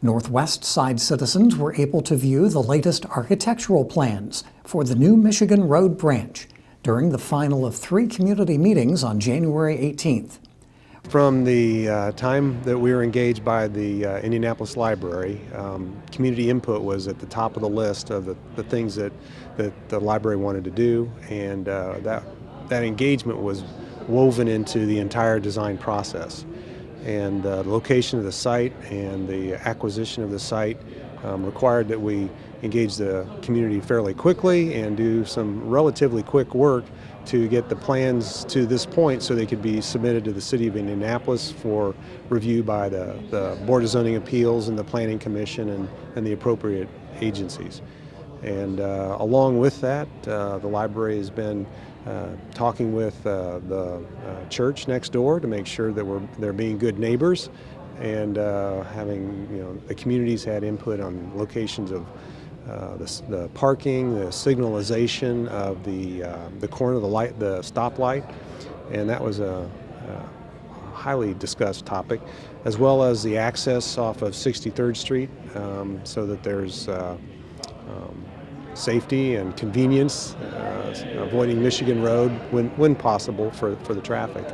Northwest Side citizens were able to view the latest architectural plans for the new Michigan Road branch during the final of 3 community meetings on January 18th. From the time that we were engaged by the Indianapolis Library, community input was at the top of the list of the things that the library wanted to do, and that engagement was woven into the entire design process. And the location of the site and the acquisition of the site required that we engage the community fairly quickly and do some relatively quick work to get the plans to this point so they could be submitted to the City of Indianapolis for review by the Board of Zoning Appeals and the Planning Commission and the appropriate agencies. And along with that, the library has been talking with the church next door to make sure that they're being good neighbors, and having the community's had input on locations of the parking, the signalization of the corner of the stoplight, and that was a highly discussed topic, as well as the access off of 63rd Street, so that there's safety and convenience, avoiding Michigan Road when possible for the traffic.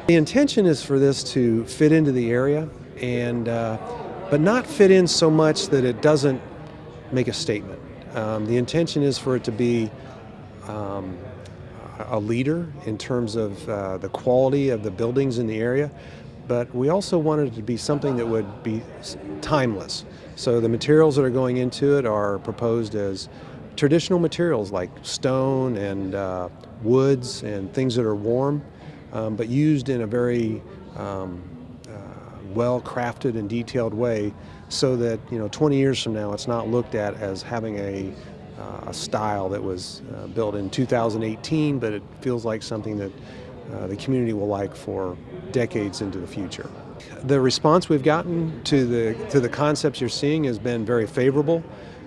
The intention is for this to fit into the area, and but not fit in so much that it doesn't make a statement. The intention is for it to be a leader in terms of the quality of the buildings in the area, but we also wanted it to be something that would be timeless. So the materials that are going into it are proposed as traditional materials like stone and woods and things that are warm, but used in a very well-crafted and detailed way, so that 20 years from now it's not looked at as having a style that was built in 2018, but it feels like something that the community will like for decades into the future. The response we've gotten to the concepts you're seeing has been very favorable.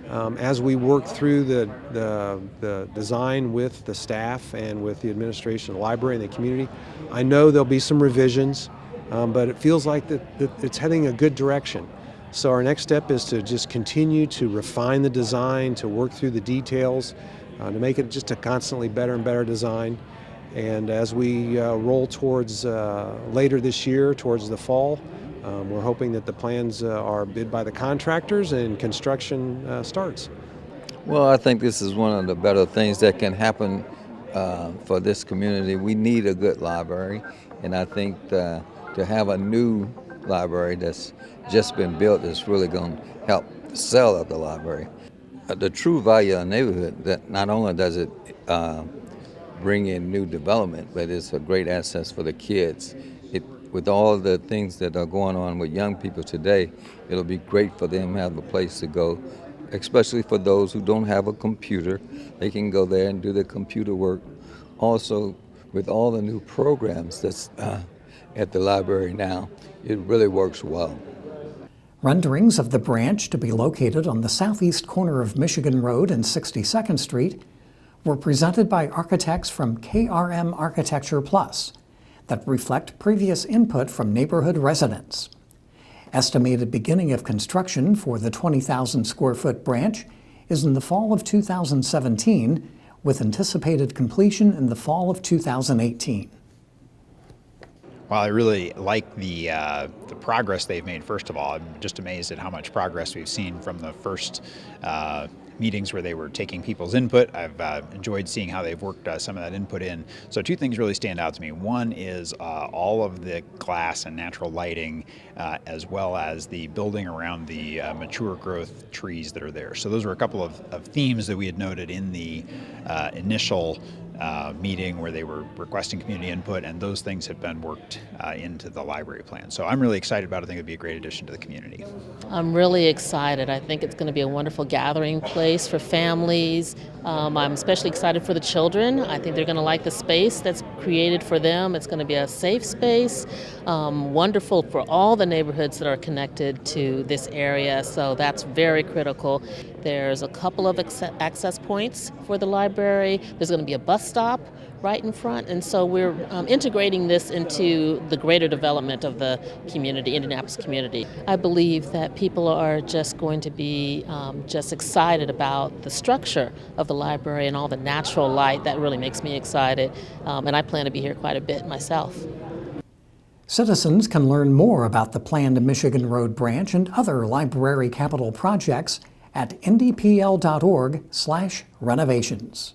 As we work through the design with the staff and with the administration of the library and the community, I know there'll be some revisions, but it feels like that it's heading a good direction. So our next step is to just continue to refine the design, to work through the details, to make it just a constantly better and better design. And as we roll towards later this year, towards the fall, we're hoping that the plans are bid by the contractors and construction starts. Well, I think this is one of the better things that can happen for this community. We need a good library, and I think to have a new library that's just been built is really going to help the sale of the library. The true value of the neighborhood, that not only does it bring in new development, but it's a great asset for the kids. With all the things that are going on with young people today, it'll be great for them to have a place to go, especially for those who don't have a computer. They can go there and do their computer work. Also, with all the new programs that's at the library now, it really works well. Renderings of the branch, to be located on the southeast corner of Michigan Road and 62nd Street, were presented by architects from KRM Architecture Plus that reflect previous input from neighborhood residents. Estimated beginning of construction for the 20,000 square foot branch is in the fall of 2017, with anticipated completion in the fall of 2018. Well, I really like the progress they've made. First of all, I'm just amazed at how much progress we've seen from the first meetings where they were taking people's input. I've enjoyed seeing how they've worked some of that input in. So 2 things really stand out to me. One is all of the glass and natural lighting, as well as the building around the mature growth trees that are there. So those were a couple of themes that we had noted in the initial meeting where they were requesting community input, and those things have been worked into the library plan. So I'm really excited about it. I think it'd be a great addition to the community. I'm really excited. I think it's going to be a wonderful gathering place for families. I'm especially excited for the children. I think they're going to like the space that's created for them. It's going to be a safe space, wonderful for all the neighborhoods that are connected to this area, so that's very critical. There's a couple of access points for the library. There's going to be a bus stop right in front, and so we're integrating this into the greater development of the community, Indianapolis community. I believe that people are just going to be just excited about the structure of the library and all the natural light. That really makes me excited, and I plan to be here quite a bit myself. Citizens can learn more about the planned Michigan Road branch and other library capital projects at ndpl.org/renovations.